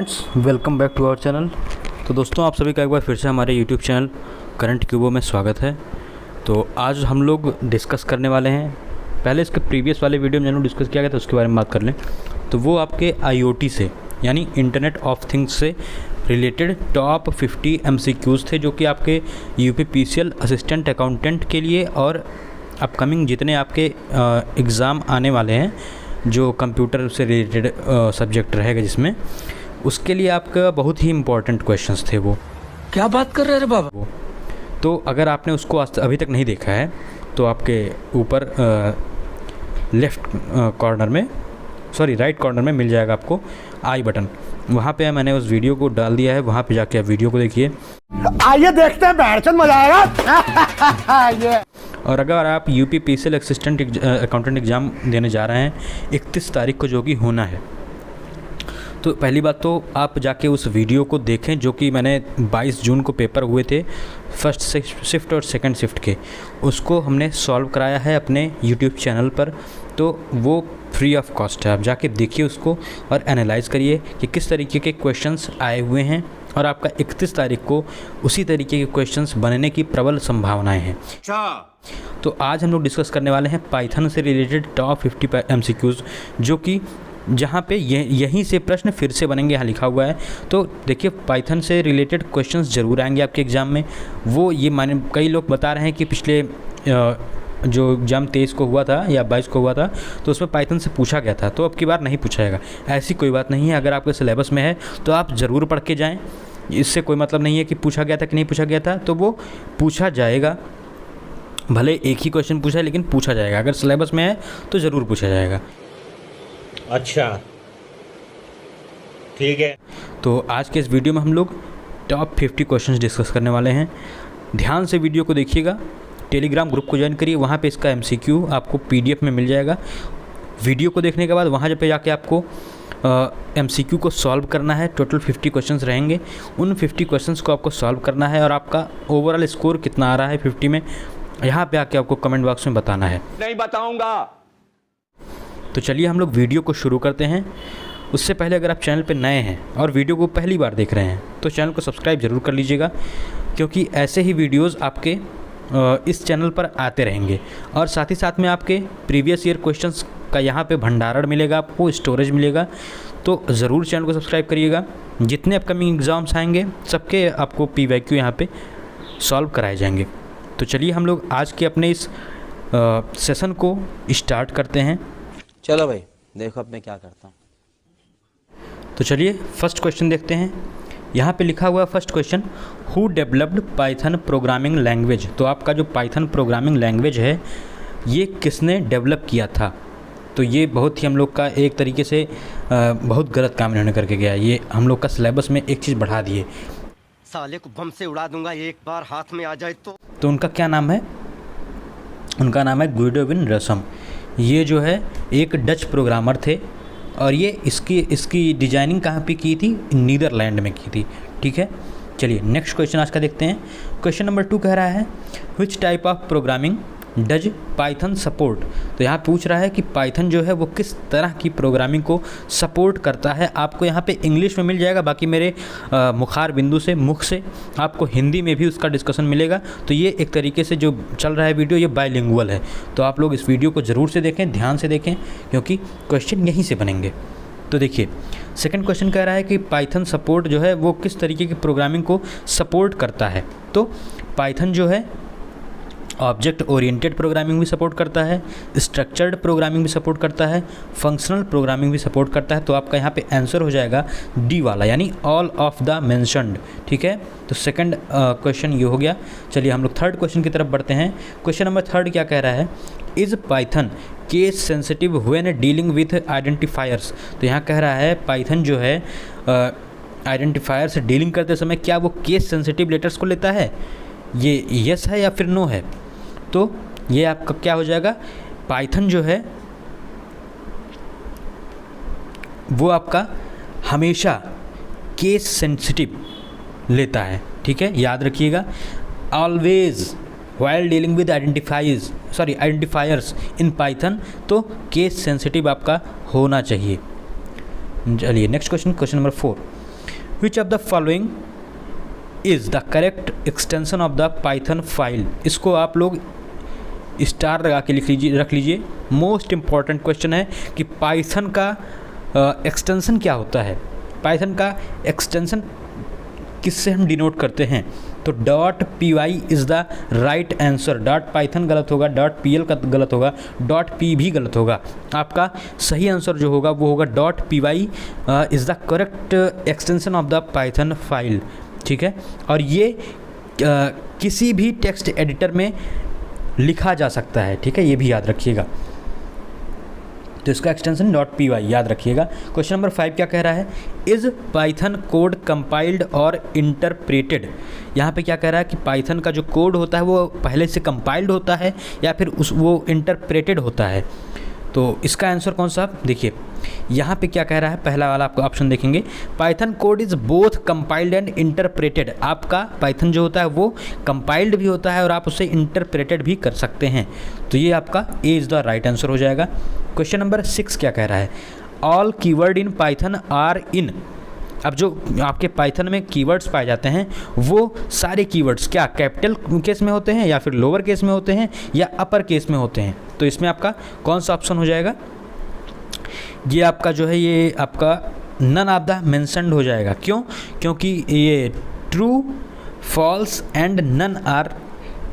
Friends, welcome back to our channel. तो दोस्तों, आप सभी का एक बार फिर से हमारे यूट्यूब चैनल करंट क्यूबो में स्वागत है। तो आज हम लोग डिस्कस करने वाले हैं, पहले इसके प्रीवियस वाले वीडियो में जो डिस्कस किया गया था उसके बारे में बात कर लें। तो वो आपके IoT से यानी इंटरनेट ऑफ थिंग्स से रिलेटेड टॉप 50 MCQs थे, जो कि आपके UPPCL असिस्टेंट अकाउंटेंट के लिए और अपकमिंग जितने आपके एग्ज़ाम आने वाले हैं जो कंप्यूटर से रिलेटेड सब्जेक्ट रहेगा जिसमें, उसके लिए आपका बहुत ही इम्पोर्टेंट क्वेश्चंस थे। वो क्या बात कर रहे हैं बाबा। तो अगर आपने उसको अभी तक नहीं देखा है तो आपके ऊपर लेफ़्ट कॉर्नर में राइट कॉर्नर में मिल जाएगा आपको आई बटन, वहाँ पे मैंने उस वीडियो को डाल दिया है, वहाँ पे जाके आप वीडियो को देखिए। आइए देखते हैं, बैठचंद मजा आएगा। और अगर आप UPPCL असिस्टेंट अकाउंटेंट एग्ज़ाम देने जा रहे हैं 31 तारीख को, जो कि होना है, तो पहली बात तो आप जाके उस वीडियो को देखें जो कि मैंने 22 जून को पेपर हुए थे फर्स्ट शिफ्ट और सेकंड शिफ्ट के, उसको हमने सॉल्व कराया है अपने YouTube चैनल पर। तो वो फ्री ऑफ कॉस्ट है, आप जाके देखिए उसको और एनालाइज़ करिए कि किस तरीके के क्वेश्चंस आए हुए हैं, और आपका 31 तारीख को उसी तरीके के क्वेश्चंस बनने की प्रबल संभावनाएं हैं। तो आज हम लोग डिस्कस करने वाले हैं पाइथन से रिलेटेड टॉप 50 MCQs, जो कि जहाँ पे यहीं से प्रश्न फिर से बनेंगे, यहाँ लिखा हुआ है। तो देखिए, पाइथन से रिलेटेड क्वेश्चंस ज़रूर आएंगे आपके एग्ज़ाम में। वो ये माने कई लोग बता रहे हैं कि पिछले जो एग्ज़ाम 23 को हुआ था या 22 को हुआ था तो उसमें पाइथन से पूछा गया था, तो अब की बार नहीं पूछा जाएगा। ऐसी कोई बात नहीं है, अगर आपके सिलेबस में है तो आप ज़रूर पढ़ के जाएँ। इससे कोई मतलब नहीं है कि पूछा गया था कि नहीं पूछा गया था, तो वो पूछा जाएगा। भले एक ही क्वेश्चन पूछा है लेकिन पूछा जाएगा, अगर सिलेबस में है तो ज़रूर पूछा जाएगा। अच्छा, ठीक है। तो आज के इस वीडियो में हम लोग टॉप 50 क्वेश्चंस डिस्कस करने वाले हैं। ध्यान से वीडियो को देखिएगा, टेलीग्राम ग्रुप को ज्वाइन करिए, वहाँ पे इसका MCQ आपको PDF में मिल जाएगा। वीडियो को देखने के बाद वहाँ पे जाके आपको MCQ को सॉल्व करना है। टोटल 50 क्वेश्चंस रहेंगे, उन 50 क्वेश्चंस को आपको सॉल्व करना है, और आपका ओवरऑल स्कोर कितना आ रहा है 50 में, यहाँ पे आके आपको कमेंट बॉक्स में बताना है। नहीं बताऊंगा। तो चलिए हम लोग वीडियो को शुरू करते हैं। उससे पहले अगर आप चैनल पे नए हैं और वीडियो को पहली बार देख रहे हैं तो चैनल को सब्सक्राइब ज़रूर कर लीजिएगा, क्योंकि ऐसे ही वीडियोस आपके इस चैनल पर आते रहेंगे। और साथ ही साथ में आपके प्रीवियस ईयर क्वेश्चंस का यहाँ पे भंडारण मिलेगा, आपको स्टोरेज मिलेगा। तो ज़रूर चैनल को सब्सक्राइब करिएगा। जितने अपकमिंग एग्ज़ाम्स आएंगे सबके आपको PYQ यहाँ पे सॉल्व कराए जाएंगे। तो चलिए हम लोग आज के अपने इस सेशन को स्टार्ट करते हैं। चलो भाई, देखो अब मैं क्या करता हूँ। तो चलिए फर्स्ट क्वेश्चन देखते हैं। यहाँ पे लिखा हुआ है first question, who developed Python programming language. तो आपका जो पाइथन प्रोग्रामिंग लैंग्वेज है ये किसने डेवलप किया था। तो ये बहुत ही हम लोग का एक तरीके से बहुत गलत काम इन्होंने करके गया। ये हम लोग का सिलेबस में एक चीज़ बढ़ा दिए, साले को बम से उड़ा दूंगा एक बार हाथ में आ जाए तो। उनका क्या नाम है? उनका नाम है गुइडो विन रसम। ये जो है एक डच प्रोग्रामर थे, और ये इसकी डिजाइनिंग कहाँ पे की थी? नीदरलैंड में की थी। ठीक है, चलिए नेक्स्ट क्वेश्चन आज का देखते हैं। क्वेश्चन नंबर 2 कह रहा है, which type of programming does Python support. तो यहाँ पूछ रहा है कि पाइथन जो है वो किस तरह की प्रोग्रामिंग को सपोर्ट करता है। आपको यहाँ पे इंग्लिश में मिल जाएगा, बाकी मेरे मुखार बिंदु से मुख से आपको हिंदी में भी उसका डिस्कशन मिलेगा। तो ये एक तरीके से जो चल रहा है वीडियो, ये बाइलिंगुअल है। तो आप लोग इस वीडियो को ज़रूर से देखें, ध्यान से देखें, क्योंकि क्वेश्चन यहीं से बनेंगे। तो देखिए सेकंड क्वेश्चन कह रहा है कि पाइथन सपोर्ट जो है वो किस तरीके की प्रोग्रामिंग को सपोर्ट करता है। तो पाइथन जो है ऑब्जेक्ट ओरिएंटेड प्रोग्रामिंग भी सपोर्ट करता है, स्ट्रक्चर्ड प्रोग्रामिंग भी सपोर्ट करता है, फंक्शनल प्रोग्रामिंग भी सपोर्ट करता है। तो आपका यहाँ पे आंसर हो जाएगा डी वाला, यानी ऑल ऑफ द मेंशन्ड। ठीक है, तो सेकंड क्वेश्चन ये हो गया। चलिए हम लोग थर्ड क्वेश्चन की तरफ बढ़ते हैं। क्वेश्चन नंबर 3 क्या कह रहा है, is Python case sensitive when dealing with identifiers. तो यहाँ कह रहा है पाइथन जो है आइडेंटिफायर से डीलिंग करते समय क्या वो केस सेंसिटिव लेटर्स को लेता है। ये यस है या फिर नो है। तो ये आपका क्या हो जाएगा, पाइथन जो है वो आपका हमेशा केस सेंसिटिव लेता है। ठीक है, याद रखिएगा, always while dealing with identifiers in Python, तो केस सेंसिटिव आपका होना चाहिए। चलिए next question, question number 4। Which of the following is the correct extension of the Python file. इसको आप लोग स्टार लगा के रख लीजिए। मोस्ट इम्पॉर्टेंट क्वेश्चन है कि पाइथन का एक्सटेंशन क्या होता है। पाइथन का एक्सटेंशन किससे हम डिनोट करते हैं, तो .py is the right answer. .python गलत होगा, .pl का गलत होगा, .p भी गलत होगा। आपका सही आंसर जो होगा वो होगा .py is the correct extension of the Python file. ठीक है, और ये किसी भी टेक्स्ट एडिटर में लिखा जा सकता है। ठीक है, ये भी याद रखिएगा। तो इसका एक्सटेंशन .py याद रखिएगा। क्वेश्चन नंबर 5 क्या कह रहा है, इज़ पाइथन कोड कंपाइल्ड और इंटरप्रेटेड। यहाँ पे क्या कह रहा है कि पाइथन का जो कोड होता है वो पहले से कंपाइल्ड होता है या फिर वो इंटरप्रेटेड होता है। तो इसका आंसर कौन सा, देखिए यहाँ पे क्या कह रहा है, पहला वाला आपको ऑप्शन देखेंगे, Python code is both compiled and interpreted. आपका पाइथन जो होता है वो कंपाइल्ड भी होता है और आप उसे इंटरप्रेटेड भी कर सकते हैं। तो ये आपका A is the right answer हो जाएगा। क्वेश्चन नंबर 6 क्या कह रहा है, all keyword in Python are in. अब जो आपके पाइथन में कीवर्ड्स पाए जाते हैं वो सारे कीवर्ड्स क्या कैपिटल केस में होते हैं या फिर लोअर केस में होते हैं या अपर केस में होते हैं। तो इसमें आपका कौन सा ऑप्शन हो जाएगा, ये आपका जो है ये आपका नन ऑफ द मेंशन्ड हो जाएगा। क्यों, क्योंकि ये true, false and none are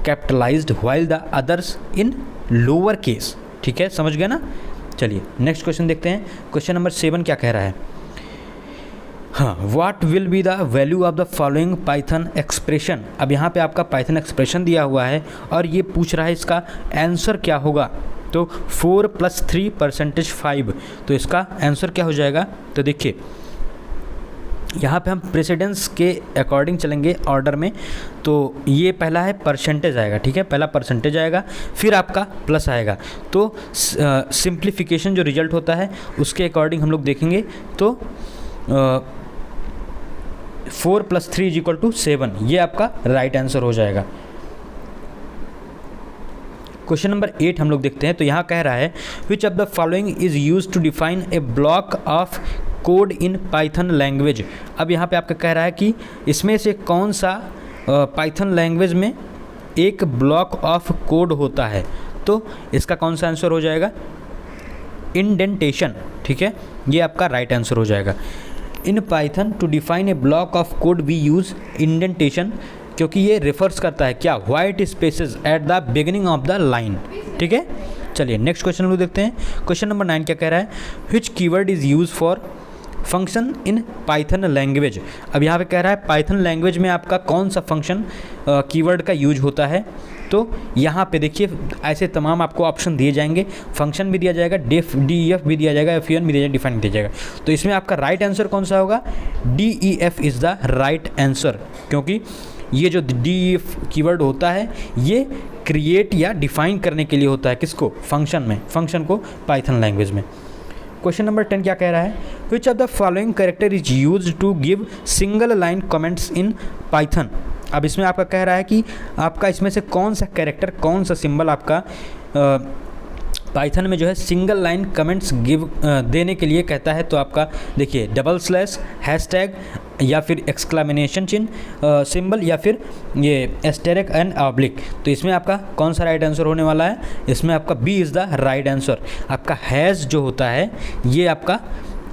capitalised while the others in lower case. ठीक है, समझ गए ना। चलिए नेक्स्ट क्वेश्चन देखते हैं। क्वेश्चन नंबर 7 क्या कह रहा है, हाँ, what will be the value of the following Python expression. अब यहाँ पे आपका पाइथन एक्सप्रेशन दिया हुआ है और ये पूछ रहा है इसका आंसर क्या होगा। तो 4 + 3 % 5, तो इसका आंसर क्या हो जाएगा। तो देखिए यहाँ पे हम प्रेसिडेंस के अकॉर्डिंग चलेंगे ऑर्डर में। तो ये पहला है परसेंटेज आएगा। ठीक है, पहला परसेंटेज आएगा, फिर आपका प्लस आएगा। तो सिंप्लीफिकेशन जो रिजल्ट होता है उसके अकॉर्डिंग हम लोग देखेंगे। तो 4 + 3 = 7, ये आपका राइट आंसर हो जाएगा। क्वेश्चन नंबर 8 हम लोग देखते हैं। तो यहाँ कह रहा है which of the following is use to define a block of code in Python language. अब यहाँ पे आपका कह रहा है कि इसमें से कौन सा पाइथन लैंग्वेज में एक ब्लॉक ऑफ कोड होता है। तो इसका कौन सा आंसर हो जाएगा, इंडेंटेशन। ठीक है, ये आपका राइट आंसर हो जाएगा। In Python to define a block of code we use indentation, क्योंकि ये रेफर्स करता है क्या, white spaces at the beginning of the line. ठीक है, चलिए नेक्स्ट क्वेश्चन लोग देखते हैं। क्वेश्चन नंबर 9 क्या कह रहा है, which keyword is use for function in Python language. अब यहाँ पे कह रहा है पाइथन लैंग्वेज में आपका कौन सा फंक्शन कीवर्ड का यूज होता है। तो यहाँ पे देखिए ऐसे तमाम आपको ऑप्शन दिए जाएंगे, फंक्शन भी दिया जाएगा, डेफ DEF भी दिया जाएगा, FUN भी दिया जाएगा, डिफाइन दिया जाएगा। तो इसमें आपका राइट आंसर कौन सा होगा, DEF is the right answer, क्योंकि ये जो DEF कीवर्ड होता है ये क्रिएट या डिफाइन करने के लिए होता है, किसको, फंक्शन में, फंक्शन को पाइथन लैंग्वेज में। क्वेश्चन नंबर 10 क्या कह रहा है, which of the following character is use to give single line comments in Python. अब इसमें आपका कह रहा है कि आपका इसमें से कौन सा कैरेक्टर, कौन सा सिंबल आपका पाइथन में जो है सिंगल लाइन कमेंट्स गिव देने के लिए कहता है। तो आपका देखिए // हैशटैग या फिर एक्सक्लेमेशन चिन्ह सिंबल या फिर ये एस्टेरिक एंड ऑब्लिक। तो इसमें आपका कौन सा राइट आंसर होने वाला है, इसमें आपका B is the right answer. आपका हैश जो होता है ये आपका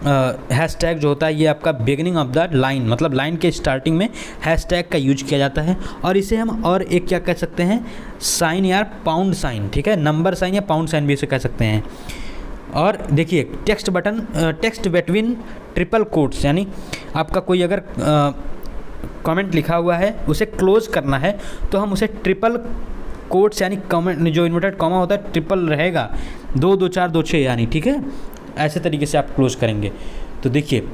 हैशटैग जो होता है ये आपका बिगिनिंग ऑफ द लाइन, मतलब लाइन के स्टार्टिंग में हैशटैग का यूज किया जाता है। और इसे हम और एक क्या कह सकते हैं, साइन या पाउंड साइन। ठीक है, नंबर साइन या पाउंड साइन भी इसे कह सकते हैं। और देखिए text button, text between triple quotes, यानी आपका कोई अगर कमेंट लिखा हुआ है उसे क्लोज करना है तो हम उसे ट्रिपल कोट्स यानी कमेंट जो इन्वर्टेड कॉमा होता है ट्रिपल रहेगा, 2 2 4 2 6 यानी। ठीक है, ऐसे तरीके से आप क्लोज करेंगे। तो देखिए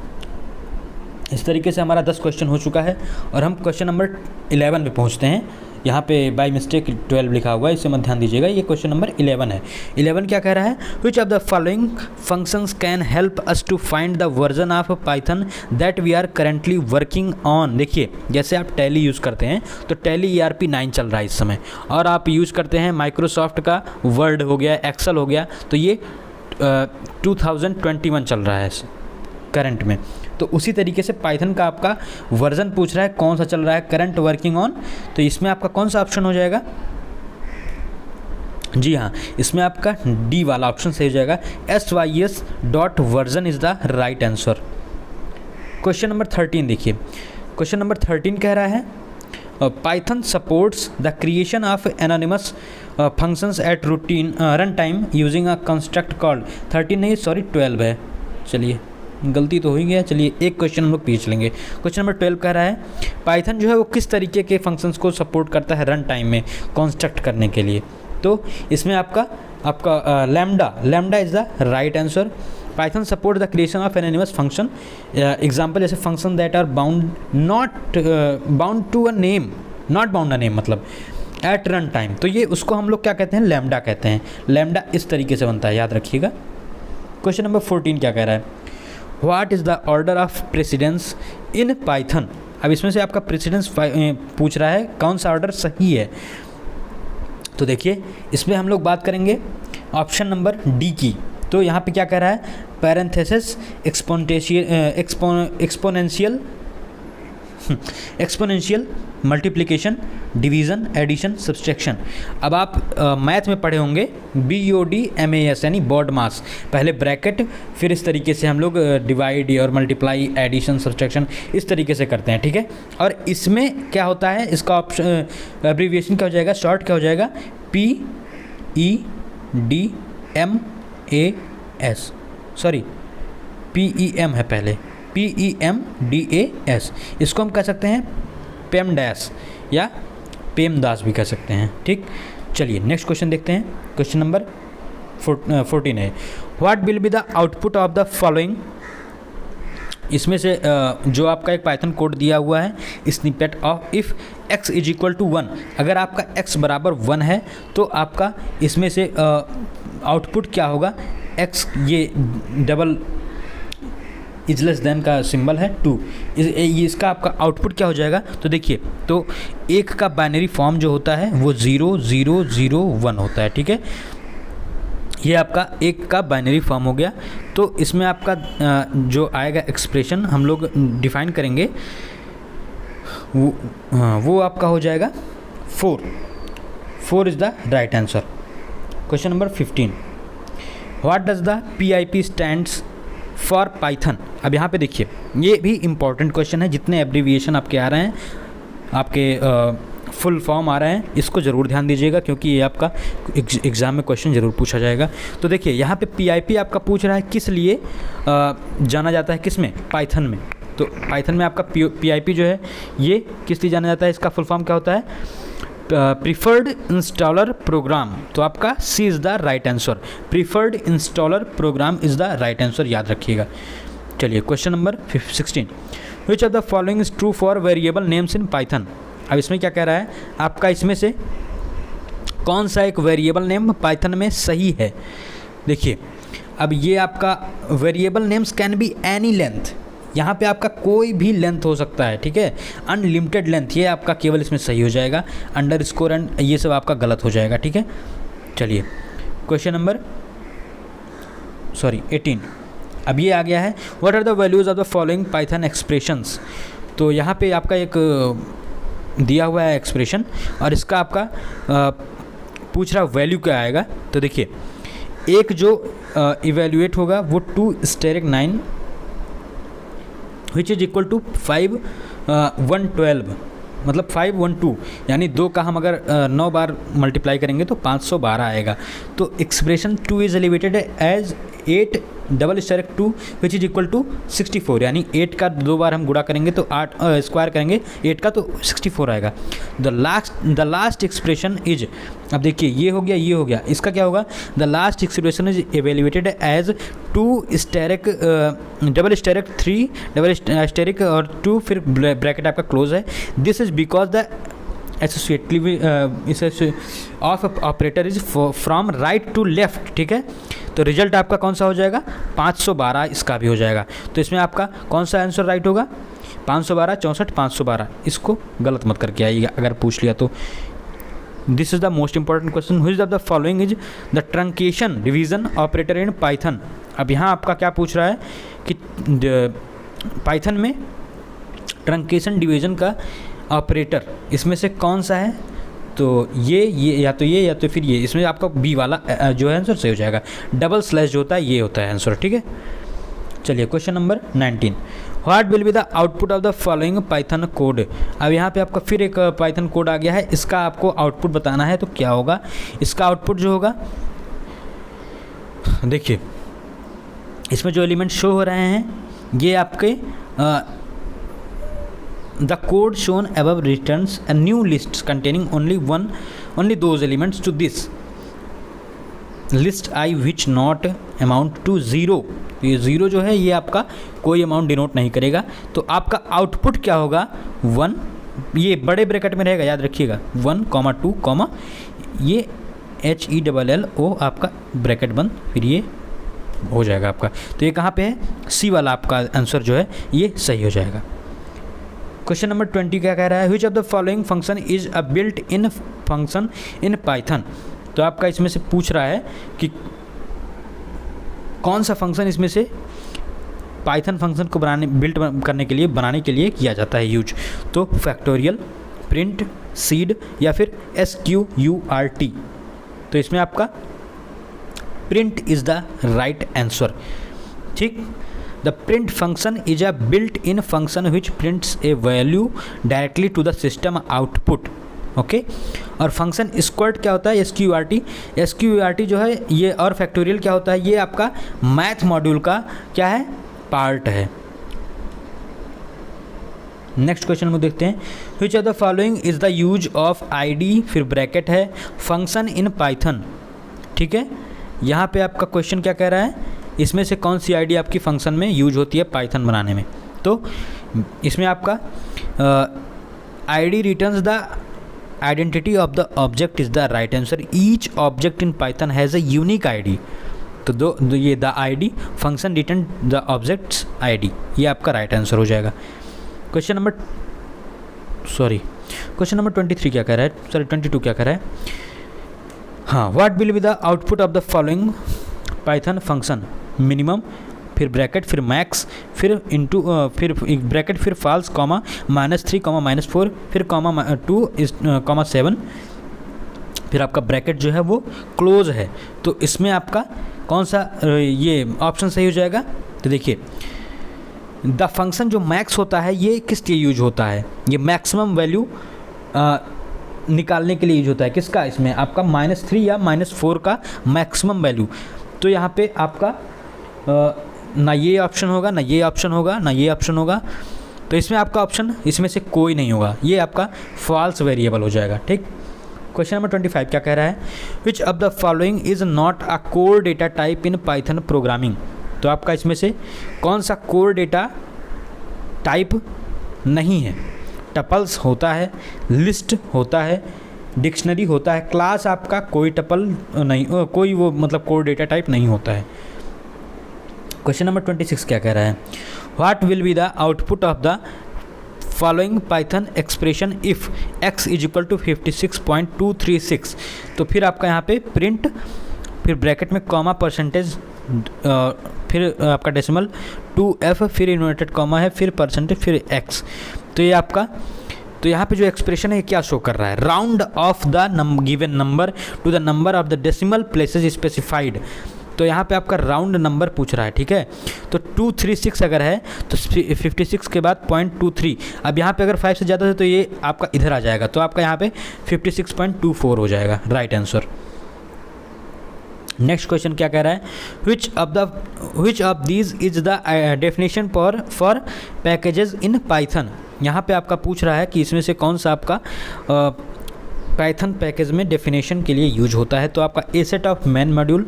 इस तरीके से हमारा 10 क्वेश्चन हो चुका है और हम क्वेश्चन नंबर 11 पे पहुंचते हैं। यहाँ पे बाय मिस्टेक 12 लिखा हुआ है, इसे मत ध्यान दीजिएगा, ये क्वेश्चन नंबर 11 है। 11 क्या कह रहा है, which of the following functions can help us to find the version of Python that we are currently working on. देखिए जैसे आप टैली यूज़ करते हैं तो टैली ERP 9 चल रहा है इस समय, और आप यूज़ करते हैं माइक्रोसॉफ्ट का वर्ड हो गया, एक्सेल हो गया, तो ये 2021 चल रहा है करंट में। तो उसी तरीके से पाइथन का आपका वर्जन पूछ रहा है कौन सा चल रहा है, करंट वर्किंग ऑन, तो इसमें आपका कौन सा ऑप्शन हो जाएगा? जी हाँ, इसमें आपका डी वाला ऑप्शन सही हो जाएगा, sys.version is the right answer. Question number 13 देखिए, क्वेश्चन नंबर 13 कह रहा है Python supports the creation of anonymous functions eight routine run time using a construct called 13 नहीं सॉरी 12 है, चलिए गलती तो हो ही गया। चलिए एक क्वेश्चन हम लोग पीछ लेंगे। क्वेश्चन नंबर 12 कह रहा है पाइथन जो है वो किस तरीके के फंक्शंस को सपोर्ट करता है रन टाइम में कंस्ट्रक्ट करने के लिए, तो इसमें आपका lambda is the right answer. Python support the creation of anonymous function, example जैसे function that are bound to a name, not bound a name मतलब एट रन टाइम, तो ये उसको हम लोग क्या कहते हैं? लैम्डा कहते हैं। लैम्डा इस तरीके से बनता है, याद रखिएगा। क्वेश्चन नंबर 14 क्या कह रहा है? What is the order of precedence in Python. अब इसमें से आपका प्रेसिडेंस पूछ रहा है, कौन सा ऑर्डर सही है, तो देखिए इसमें हम लोग बात करेंगे ऑप्शन नंबर डी की। तो यहाँ पे क्या कह रहा है? Parenthesis exponential multiplication, division, addition, subtraction. अब आप मैथ में पढ़े होंगे BODMAS यानी बॉड मास, पहले ब्रैकेट फिर इस तरीके से हम लोग डिवाइड और मल्टीप्लाई, एडिशन, सब्सट्रैक्शन इस तरीके से करते हैं, ठीक है। और इसमें क्या होता है, इसका ऑप्शन एब्रीविएशन क्या हो जाएगा, शॉर्ट क्या हो जाएगा? PEMAS, सॉरी PEM है पहले, PEMDAS, इसको हम कह सकते हैं पेमडैस या पेमदास भी कह सकते हैं, ठीक। चलिए नेक्स्ट क्वेश्चन देखते हैं। क्वेश्चन नंबर 14 है, what will be the output of the following. इसमें से जो आपका एक पाइथन कोड दिया हुआ है, snippet of if x is equal to 1, अगर आपका x बराबर 1 है तो आपका इसमें से आउटपुट क्या होगा? x ये डबल इज लेस देन का सिंबल है 2, इसका आपका आउटपुट क्या हो जाएगा? तो देखिए, तो एक का बाइनरी फॉर्म जो होता है वो 0 0 0 1 होता है, ठीक है। ये आपका एक का बाइनरी फॉर्म हो गया। तो इसमें आपका जो आएगा एक्सप्रेशन हम लोग डिफाइन करेंगे, वो आपका हो जाएगा 4 is the right answer. Question number 15, what does the PIP stands for Python. अब यहाँ पे देखिए, ये भी इम्पॉर्टेंट क्वेश्चन है, जितने एब्रीविएशन आपके आ रहे हैं, आपके फुल फॉर्म आ रहे हैं, इसको ज़रूर ध्यान दीजिएगा क्योंकि ये आपका एग्ज़ाम में क्वेश्चन ज़रूर पूछा जाएगा। तो देखिए यहाँ पे PIP आपका पूछ रहा है किस लिए जाना जाता है, किस में? पाइथन में। तो पाइथन में आपका PIP जो है ये किस लिए जाना जाता है, इसका फुल फॉर्म क्या होता है? Preferred installer program. तो आपका C is the right answer, preferred installer program is the right answer, याद रखिएगा। चलिए question number 16, which of the following is true for variable names in Python. अब इसमें क्या कह रहा है आपका, इसमें से कौन सा एक वेरिएबल नेम पाइथन में सही है? देखिए अब ये आपका variable names can be any length, यहाँ पे आपका कोई भी लेंथ हो सकता है, ठीक है। अनलिमिटेड लेंथ ये आपका केवल इसमें सही हो जाएगा, अंडरस्कोर एंड ये सब आपका गलत हो जाएगा, ठीक है। चलिए क्वेश्चन नंबर 18, अब ये आ गया है, what are the values of the following Python expressions. तो यहाँ पे आपका एक दिया हुआ है एक्सप्रेशन और इसका आपका पूछ रहा वैल्यू क्या आएगा। तो देखिए एक जो इवेल्यूएट होगा वो 2 * 9 विच इज इक्वल टू 512, मतलब 512 यानी 2 का हम अगर 9 बार मल्टीप्लाई करेंगे तो 512 आएगा। तो expression 2 is elevated as 8 * 2 which is equal to 64, यानी 8 का 2 बार हम गुणा करेंगे तो 8 स्क्वायर करेंगे 8 का तो 64 आएगा। द लास्ट एक्सप्रेशन इज, अब देखिए ये हो गया, ये हो गया, इसका क्या होगा? The last expression is evaluated as 2 * 3 और 2 फिर ब्रैकेट आपका क्लोज है। This is because the associative of operator is from right to left, ठीक है। तो रिजल्ट आपका कौन सा हो जाएगा? 512 इसका भी हो जाएगा। तो इसमें आपका कौन सा आंसर राइट होगा? 512, 64, 512, इसको गलत मत करके आइएगा अगर पूछ लिया तो। This is the most important question, which of the following is the truncation division operator in Python. अब यहाँ आपका क्या पूछ रहा है कि पाइथन में ट्रंकेशन डिवीजन का ऑपरेटर इसमें से कौन सा है? तो ये या तो फिर ये, इसमें आपका बी वाला जो है आंसर सही हो जाएगा। डबल स्लैश जो होता है ये होता है आंसर, ठीक है। चलिए question number 19, what will be the output of the following Python code. अब यहाँ पे आपका फिर एक पाइथन कोड आ गया है, इसका आपको आउटपुट बताना है। तो क्या होगा इसका आउटपुट जो होगा, देखिए इसमें जो एलिमेंट शो हो रहे हैं ये आपके the code shown above returns a new list containing only those elements to this list I which not amount to 0। ये 0 जो है ये आपका कोई अमाउंट डिनोट नहीं करेगा। तो आपका आउटपुट क्या होगा 1, ये बड़े ब्रैकेट में रहेगा, याद रखिएगा 1, 2, ये HELLO आपका ब्रैकेट बंद, फिर ये हो जाएगा आपका। तो ये कहाँ पे है? सी वाला आपका आंसर जो है ये सही हो जाएगा। क्वेश्चन नंबर 20 क्या कह रहा है? Which of the following function is a built in function in Python. तो आपका इसमें से पूछ रहा है कि कौन सा फंक्शन इसमें से पाइथन फंक्शन को बनाने के लिए किया जाता है यूज। तो फैक्टोरियल, प्रिंट, सीड या फिर SQURT। तो इसमें आपका print is the right answer, ठीक। The print function is a built-in function which prints a value directly to the system output, okay. और फंक्शन स्क्वाड क्या होता है? SQRT जो है ये, और फैक्टोरियल क्या होता है? ये आपका मैथ मॉड्यूल का क्या है? पार्ट है। नेक्स्ट क्वेश्चन में देखते हैं, which of the following is the use of ID, फिर ब्रैकेट है, फंक्शन इन पाइथन, ठीक है। यहाँ पे आपका क्वेश्चन क्या कह रहा है? इसमें से कौन सी ID आपकी फंक्शन में यूज होती है पाइथन बनाने में? तो इसमें आपका ID returns the identity of the object is the right answer. Each object in Python has a unique ID। तो ये the ID function return the objects ID, ये आपका राइट आंसर हो जाएगा। क्वेश्चन नंबर 23 क्या कह रहा है? 22 क्या कह रहा है? हाँ, what will be the output of the following Python function? Minimum, फिर ब्रैकेट, फिर मैक्स, फिर इंटू, फिर ब्रैकेट, फिर फॉल्स, कॉमा, -3, -4, फिर कॉमा 2, 7, फिर आपका ब्रैकेट जो है वो क्लोज है। तो इसमें आपका कौन सा ये ऑप्शन सही हो जाएगा? तो देखिए द फंक्शन जो मैक्स होता है ये किस लिए यूज होता है? ये मैक्सिमम वैल्यू निकालने के लिए यूज होता है। किसका? इसमें आपका -3 या -4 का मैक्सिमम वैल्यू। तो यहाँ पे आपका ना ये ऑप्शन होगा, ना ये ऑप्शन होगा, ना ये ऑप्शन होगा। तो इसमें आपका ऑप्शन इसमें से कोई नहीं होगा, ये आपका फॉल्स वेरिएबल हो जाएगा, ठीक। क्वेश्चन नंबर 25 क्या कह रहा है? Which of the following is not a core data type in Python programming. तो आपका इसमें से कौन सा कोर डेटा टाइप नहीं है? टपल्स होता है, लिस्ट होता है, डिक्शनरी होता है, क्लास आपका कोई टपल नहीं, कोई वो मतलब कोर डेटा टाइप नहीं होता है। क्वेश्चन नंबर 26 क्या कह रहा है? What will be the output of the following Python expression if x is equal to 56.236। तो फिर आपका यहाँ पे प्रिंट, फिर ब्रैकेट में कॉमा, परसेंटेज, फिर आपका डेसिमल 2f, फिर इन्वर्टेड कॉमा है, फिर परसेंटेज, फिर x। तो ये आपका, तो यहाँ पे जो एक्सप्रेशन है क्या शो कर रहा है? Round of the given number two the number of the decimal places specified. तो यहाँ पे आपका राउंड नंबर पूछ रहा है, ठीक है। तो 236 अगर है तो 56 के बाद 0.23। अब यहाँ पे अगर 5 से ज़्यादा है तो ये आपका इधर आ जाएगा, तो आपका यहाँ पे 56.24 हो जाएगा राइट आंसर। नेक्स्ट क्वेश्चन क्या कह रहा है? Which of these is the definition for packages in Python. यहाँ पे आपका पूछ रहा है कि इसमें से कौन सा आपका पाइथन पैकेज में डेफिनेशन के लिए यूज होता है। तो आपका a set of main module,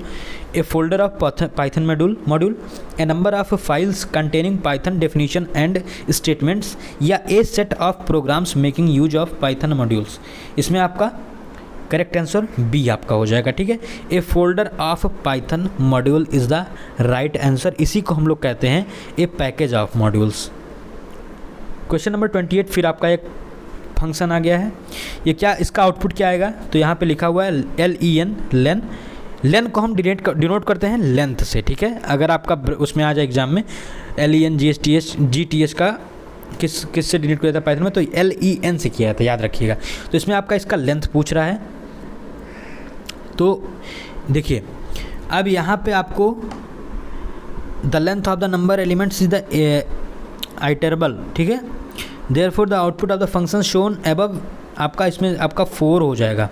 a folder of Python module, a number of files containing Python definition and statements, या a set of programs making use of Python modules. इसमें आपका करेक्ट आंसर बी आपका हो जाएगा, ठीक है। A folder of Python module is the right answer. इसी को हम लोग कहते हैं a package of modules. Question number 28 फिर आपका एक फंक्शन आ गया है। ये क्या, इसका आउटपुट क्या आएगा? तो यहाँ पे लिखा हुआ है LEN, लेन को हम डिनोट करते हैं लेंथ से, ठीक है। अगर आपका उसमें आ जाए एग्जाम में GTS का किससे डिलीट किया था पाइथन में, तो LEN से किया था, याद रखिएगा। तो इसमें आपका इसका लेंथ पूछ रहा है। तो देखिए अब यहाँ पे आपको the length of the number elements is the iterable, ठीक है। Therefore the output of the function shown above, आपका इसमें आपका 4 हो जाएगा।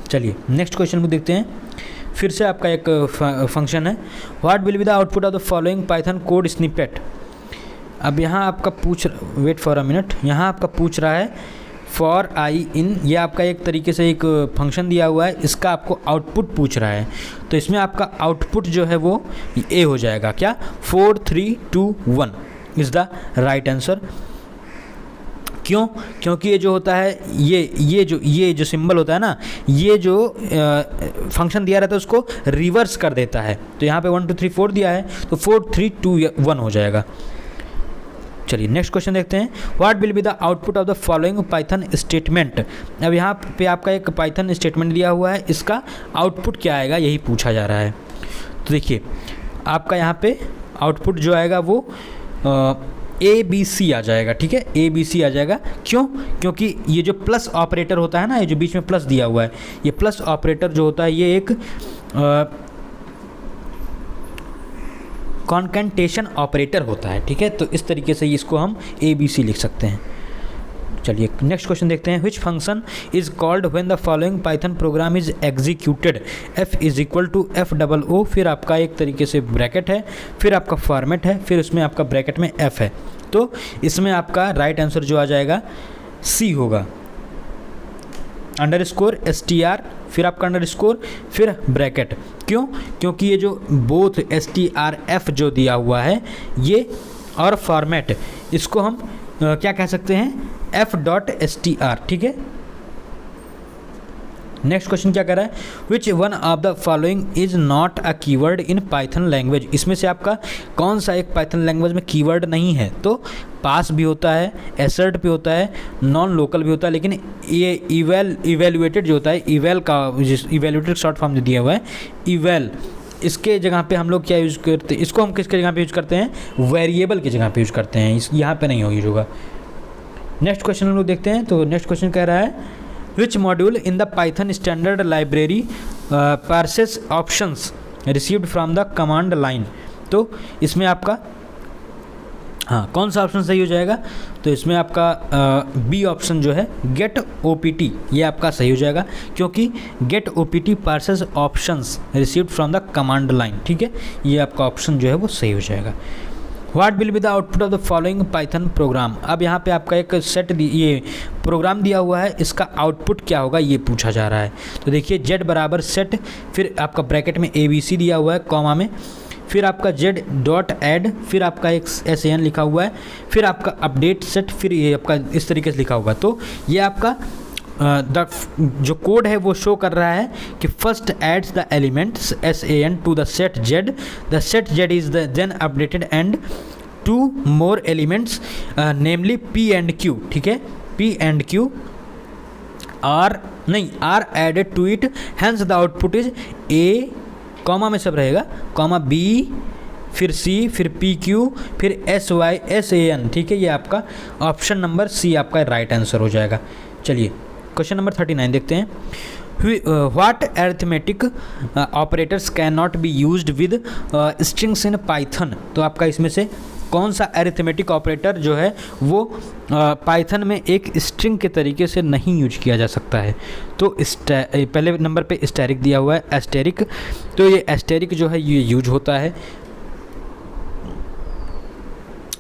चलिए नेक्स्ट क्वेश्चन को देखते हैं। फिर से आपका एक फंक्शन है, what will be the output of the following Python code snippet. अब यहाँ आपका वेट फॉर अ मिनट, यहाँ आपका पूछ रहा है फॉर आई इन, ये आपका एक तरीके से एक फंक्शन दिया हुआ है, इसका आपको आउटपुट पूछ रहा है। तो इसमें आपका आउटपुट जो है वो ए हो जाएगा, क्या 4 3 2 1 इज़ द राइट आंसर। क्यों? क्योंकि ये जो होता है ये जो सिंबल होता है ना, ये जो फंक्शन दिया रहता है उसको रिवर्स कर देता है। तो यहाँ पे 1 2 3 4 दिया है, तो 4 3 2 1 हो जाएगा। चलिए नेक्स्ट क्वेश्चन देखते हैं, what will be the output of the following Python statement. अब यहाँ पे आपका एक पाइथन स्टेटमेंट दिया हुआ है, इसका आउटपुट क्या आएगा यही पूछा जा रहा है। तो देखिए आपका यहाँ पे आउटपुट जो आएगा वो ABC आ जाएगा, ठीक है, ABC आ जाएगा। क्यों? क्योंकि ये जो प्लस ऑपरेटर होता है ना, ये जो बीच में प्लस दिया हुआ है, ये प्लस ऑपरेटर जो होता है ये एक कॉन्केंटेशन ऑपरेटर होता है, ठीक है। तो इस तरीके से इसको हम ABC लिख सकते हैं। चलिए नेक्स्ट क्वेश्चन देखते हैं, which function is called when the following Python program is executed. F is equal to FOO, फिर आपका एक तरीके से ब्रैकेट है, फिर आपका फॉर्मेट है, फिर उसमें आपका ब्रैकेट में F है। तो इसमें आपका राइट आंसर जो आ जाएगा C होगा, _STR, फिर आपका अंडरस्कोर, फिर ब्रैकेट। क्यों? क्योंकि ये जो बोथ STRF जो दिया हुआ है ये और फॉर्मेट, इसको हम क्या कह सकते हैं, F.str, ठीक है। नेक्स्ट क्वेश्चन क्या कर रहा है, which one of the following is not a keyword in Python language. इसमें से आपका कौन सा एक पाइथन लैंग्वेज में कीवर्ड नहीं है। तो पास भी होता है, एसर्ट भी होता है, नॉन लोकल भी होता है, लेकिन ये इवेल्युएटेड जो होता है, इवेल्युएटेड शॉर्ट फॉर्म जो दिया हुआ है इवेल, इसके जगह पे हम लोग क्या यूज़ करते हैं, इसको हम किसके जगह पे यूज़ करते हैं, वेरिएबल की जगह पे यूज़ करते हैं, इस यहाँ पे नहीं होगा। नेक्स्ट क्वेश्चन हम लोग देखते हैं। तो नेक्स्ट क्वेश्चन कह रहा है, which module in the Python standard library parses options received from the command line. तो इसमें आपका कौन सा ऑप्शन सही हो जाएगा, तो इसमें आपका बी ऑप्शन जो है गेट OPT, ये आपका सही हो जाएगा, क्योंकि get OPT parses options received from the command line, ठीक है, ये आपका ऑप्शन जो है वो सही हो जाएगा। What will be the output of the following Python programme. अब यहाँ पे आपका एक ये प्रोग्राम दिया हुआ है, इसका आउटपुट क्या होगा ये पूछा जा रहा है। तो देखिए Z बराबर सेट, फिर आपका ब्रैकेट में ABC दिया हुआ है कॉमा में, फिर आपका Z.add, फिर आपका एक SAN लिखा हुआ है, फिर आपका अपडेट सेट, फिर ये आपका इस तरीके से लिखा होगा। तो ये आपका जो कोड है वो शो कर रहा है कि first adds the elements SAN to the set Z, the set Z is the then updated and 2 more elements namely P and Q, ठीक है, P and Q are added to it, hence the output is A, comma में सब रहेगा, comma B, फिर C, फिर PQ, फिर SAN, ठीक है। ये आपका ऑप्शन नंबर C आपका राइट आंसर हो जाएगा। चलिए क्वेश्चन नंबर 39 देखते हैं, what arithmetic operators can not be used with strings in Python. तो आपका इसमें से कौन सा अरिथमेटिक ऑपरेटर जो है वो पाइथन में एक स्ट्रिंग के तरीके से नहीं यूज किया जा सकता है। तो पहले नंबर पे एस्टेरिक दिया हुआ है, एस्टेरिक, तो ये एस्टेरिक जो है ये यूज होता है,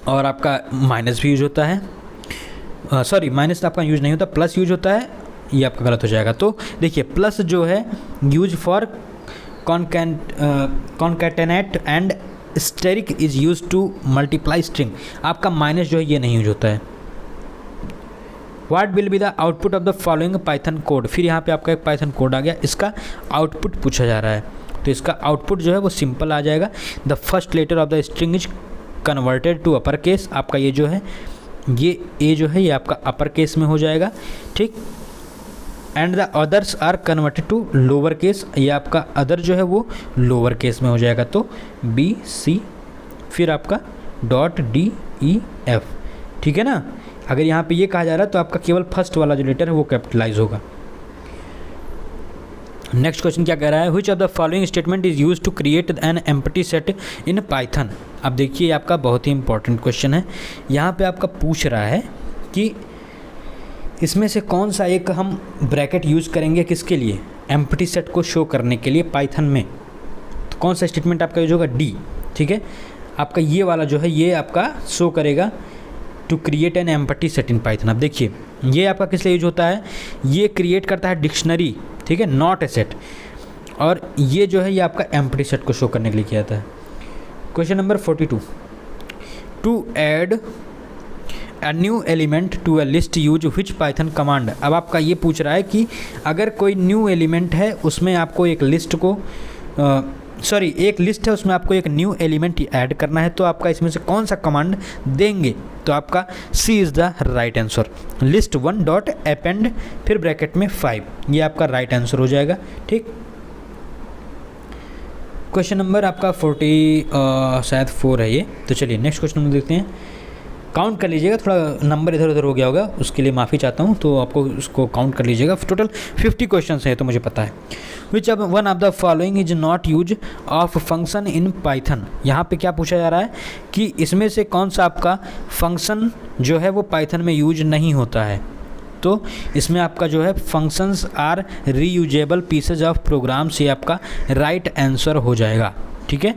और आपका माइनस भी यूज होता है, सॉरी माइनस आपका यूज नहीं होता, प्लस यूज होता है, ये आपका गलत हो जाएगा। तो देखिए प्लस जो है use for concatenate and asterisk is use to multiply string, आपका माइनस जो है ये नहीं यूज होता है। What will be the output of the following Python code, फिर यहाँ पे आपका एक पाइथन कोड आ गया, इसका आउटपुट पूछा जा रहा है। तो इसका आउटपुट जो है वो सिंपल आ जाएगा, the first letter of the string is converted to upper case, आपका ये जो है ये ए जो है ये आपका अपर केस में हो जाएगा, ठीक, and the others are converted to lower case, ये आपका अदर जो है वो लोअर केस में हो जाएगा। तो B C, फिर आपका .def, ठीक है ना। अगर यहाँ पे ये कहा जा रहा है तो आपका केवल फर्स्ट वाला जो लेटर है वो कैपिटलाइज होगा। नेक्स्ट क्वेश्चन क्या कह रहा है, which of the following statement is use to create an empty set in Python. अब देखिए आपका बहुत ही इंपॉर्टेंट क्वेश्चन है। यहाँ पे आपका पूछ रहा है कि इसमें से कौन सा एक हम ब्रैकेट यूज़ करेंगे किसके लिए, एम्प्टी सेट को शो करने के लिए पाइथन में। तो कौन सा स्टेटमेंट आपका यूज होगा, डी, ठीक है। आपका ये वाला जो है ये आपका शो करेगा to create an empty set in Python. अब देखिए ये आपका किस लिए यूज होता है, ये क्रिएट करता है डिक्शनरी, ठीक है, नॉट ए सेट। और ये जो है ये आपका एम्प्टी सेट को शो करने के लिए किया जाता है। Question number 42, to add a new element to a list use which python command। अब आपका ये पूछ रहा है कि अगर कोई न्यू एलिमेंट है उसमें आपको एक लिस्ट को एक लिस्ट है उसमें आपको एक न्यू एलिमेंट ऐड करना है, तो आपका इसमें से कौन सा कमांड देंगे। तो आपका C is the right answer, list 1 dot append फिर ब्रैकेट में 5, ये आपका राइट आंसर हो जाएगा, ठीक। क्वेश्चन नंबर आपका शायद 4 है ये। तो चलिए नेक्स्ट क्वेश्चन हम देखते हैं। काउंट कर लीजिएगा, थोड़ा नंबर इधर उधर हो गया होगा, उसके लिए माफ़ी चाहता हूँ, तो आपको उसको काउंट कर लीजिएगा। टोटल 50 क्वेश्चन है तो मुझे पता है। विच अब one of the following is not use of function in Python. यहाँ पे क्या पूछा जा रहा है कि इसमें से कौन सा आपका फंक्शन जो है वो पाइथन में यूज नहीं होता है। तो इसमें आपका जो है functions are reusable pieces of program से आपका राइट आंसर हो जाएगा, ठीक है।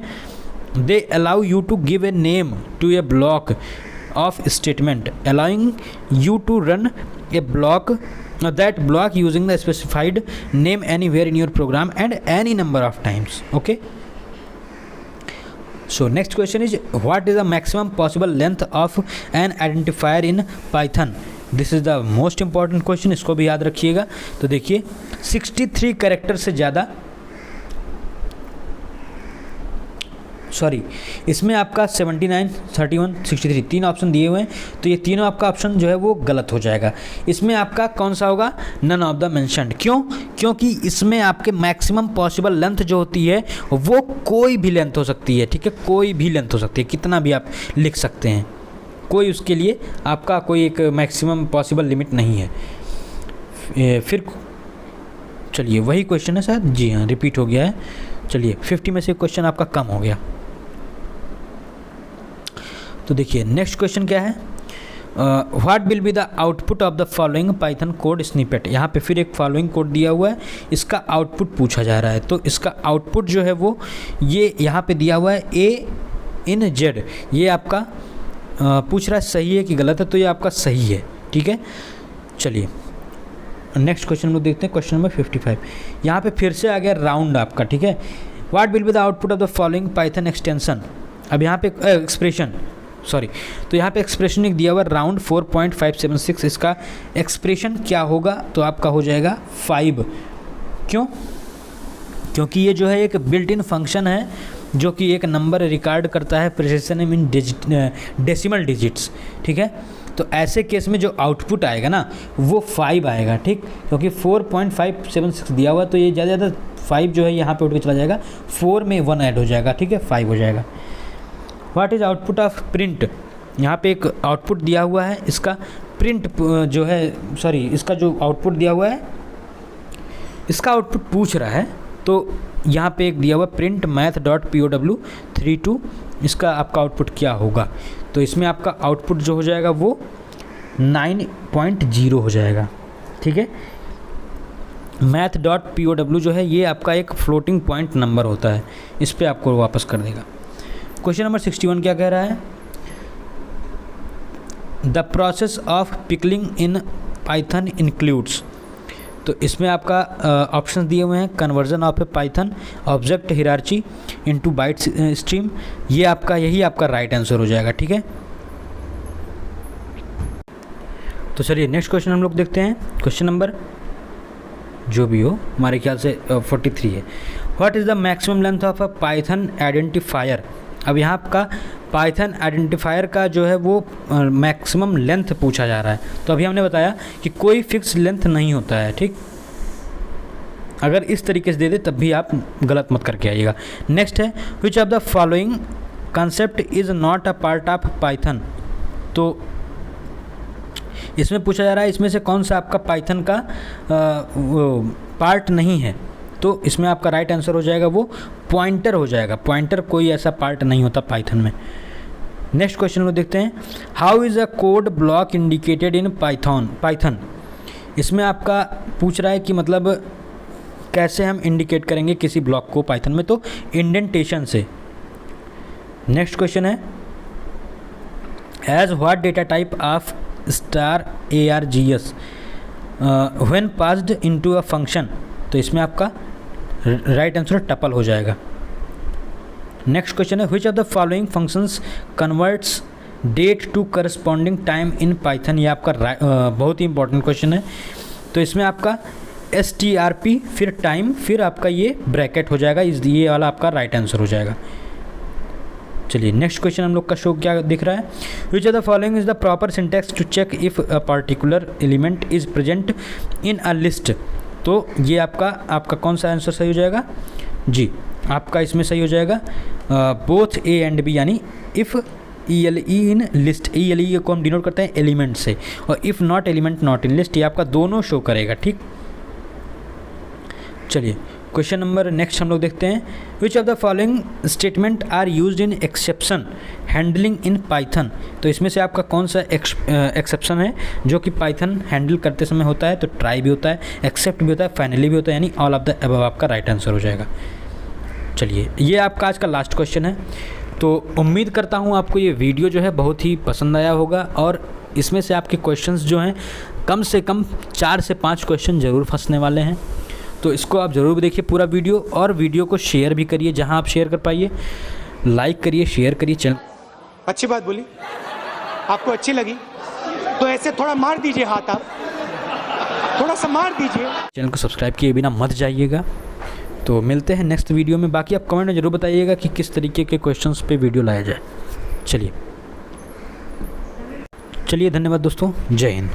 They allow you to give a name to a block of statement allowing you to run a block that block using the specified name anywhere in your program and any number of times, okay। So next question is what is the maximum possible length of an identifier in Python। This is the most important question, इसको भी याद रखिएगा। तो देखिए 63 character से ज़्यादा, sorry इसमें आपका 79, 31, 63 तीन ऑप्शन दिए हुए हैं, तो ये तीनों आपका ऑप्शन जो है वो गलत हो जाएगा। इसमें आपका कौन सा होगा, नन ऑफ द मेंशन्ड। क्यों, क्योंकि इसमें आपके मैक्सिमम पॉसिबल लेंथ जो होती है वो कोई भी लेंथ हो सकती है, ठीक है, कोई भी लेंथ हो सकती है, कितना भी आप लिख सकते हैं, कोई उसके लिए आपका कोई एक मैक्सिमम पॉसिबल लिमिट नहीं है। फिर चलिए वही क्वेश्चन है शायद, जी हाँ रिपीट हो गया है। चलिए 50 में से क्वेश्चन आपका कम हो गया। तो देखिए नेक्स्ट क्वेश्चन क्या है, what will be the output of the following Python code snippet. यहाँ पे फिर एक फॉलोइंग कोड दिया हुआ है, इसका आउटपुट पूछा जा रहा है। तो इसका आउटपुट जो है वो ये यहाँ पे दिया हुआ है A in Z। ये आपका पूछ रहा है सही है कि गलत है, तो ये आपका सही है, ठीक है। चलिए नेक्स्ट क्वेश्चन हम लोग देखते हैं, क्वेश्चन नंबर 55। यहाँ पे फिर से आ गया राउंड आपका, ठीक है। What will be the output of the following Python extension. अब यहाँ पे एक्सप्रेशन, सॉरी, तो यहाँ पे एक्सप्रेशन एक दिया हुआ राउंड 4.576, इसका एक्सप्रेशन क्या होगा, तो आपका हो जाएगा 5। क्यों, क्योंकि ये जो है एक बिल्ट इन फंक्शन है जो कि एक नंबर रिकॉर्ड करता है प्रिसिशन इन डेसिमल डिजिट्स, ठीक है। तो ऐसे केस में जो आउटपुट आएगा ना वो 5 आएगा, ठीक, क्योंकि 4.576 दिया हुआ, तो ये ज़्यादा ज़्यादा 5 जो है यहाँ पे उठ के चला जाएगा, 4 में 1 ऐड हो जाएगा, ठीक है, 5 हो जाएगा। What is output of print. यहाँ पे एक आउटपुट दिया हुआ है, इसका प्रिंट जो है, सॉरी इसका जो आउटपुट दिया हुआ है इसका आउटपुट पूछ रहा है। तो यहाँ पे एक दिया हुआ प्रिंट math.pow32, इसका आपका आउटपुट क्या होगा। तो इसमें आपका आउटपुट जो हो जाएगा वो 9.0 हो जाएगा, ठीक है। math.pow जो है ये आपका एक फ्लोटिंग पॉइंट नंबर होता है, इस पर आपको वापस कर देगा। क्वेश्चन नंबर 61 क्या कह रहा है, the process of pickling in Python includes. तो इसमें आपका ऑप्शन दिए हुए हैं, conversion of A Python object hierarchy into byte stream. ये आपका यही आपका राइट आंसर हो जाएगा, ठीक है। तो चलिए नेक्स्ट क्वेश्चन हम लोग देखते हैं, क्वेश्चन नंबर जो भी हो हमारे ख्याल से 43 है। What is the maximum length of a Python identifier. अब यहाँ आपका पाइथन आइडेंटिफायर का जो है वो मैक्सिमम लेंथ पूछा जा रहा है। तो अभी हमने बताया कि कोई फिक्स लेंथ नहीं होता है, ठीक। अगर इस तरीके से दे दे तब भी आप गलत मत करके आइएगा। नेक्स्ट है which of the following concept is not a part of Python. तो इसमें पूछा जा रहा है इसमें से कौन सा आपका पाइथन का पार्ट नहीं है। तो इसमें आपका राइट आंसर हो जाएगा वो पॉइंटर हो जाएगा। पॉइंटर कोई ऐसा पार्ट नहीं होता पाइथन में। नेक्स्ट क्वेश्चन को देखते हैं, how is a code block indicated in Python. इसमें आपका पूछ रहा है कि मतलब कैसे हम इंडिकेट करेंगे किसी ब्लॉक को पाइथन में, तो इंडेंटेशन से। नेक्स्ट क्वेश्चन है, as what data type of star ARGS when passed into a function. तो इसमें आपका राइट आंसर टपल हो जाएगा। नेक्स्ट क्वेश्चन है, which of the following functions converts date to corresponding time in Python. ये आपका बहुत ही इंपॉर्टेंट क्वेश्चन है। तो इसमें आपका STRP फिर टाइम फिर आपका ये ब्रैकेट हो जाएगा, ये वाला आपका राइट आंसर हो जाएगा। चलिए नेक्स्ट क्वेश्चन हम लोग का शो क्या दिख रहा है, which of the following is the proper syntax to check if a particular element is present in a list. तो ये आपका कौन सा आंसर सही हो जाएगा जी, आपका इसमें सही हो जाएगा बोथ A एंड B, यानी if ELE in list. ELE को हम डिनोट करते हैं एलिमेंट से, और if not element not in list, ये आपका दोनों शो करेगा। ठीक, चलिए क्वेश्चन नंबर नेक्स्ट हम लोग देखते हैं, which of the following statement are used in exception handling in Python. तो इसमें से आपका कौन सा एक्सेप्शन है जो कि पाइथन हैंडल करते समय होता है। तो ट्राई भी होता है, एक्सेप्ट भी होता है, फाइनली भी होता है, यानी ऑल ऑफ द अबव आपका राइट आंसर हो जाएगा। चलिए ये आपका आज का लास्ट क्वेश्चन है। तो उम्मीद करता हूँ आपको ये वीडियो जो है बहुत ही पसंद आया होगा, और इसमें से आपके क्वेश्चंस जो हैं कम से कम 4 से 5 क्वेश्चन ज़रूर फंसने वाले हैं। तो इसको आप ज़रूर देखिए पूरा वीडियो, और वीडियो को शेयर भी करिए जहां आप शेयर कर पाइए, लाइक करिए, शेयर करिए। चैनल अच्छी बात बोली, आपको अच्छी लगी तो ऐसे थोड़ा मार दीजिए हाथ, आप थोड़ा सा मार दीजिए। चैनल को सब्सक्राइब किए बिना मत जाइएगा। तो मिलते हैं नेक्स्ट वीडियो में। बाकी आप कमेंट में ज़रूर बताइएगा कि किस तरीके के क्वेश्चंस पे वीडियो लाया जाए। चलिए धन्यवाद दोस्तों, जय हिंद।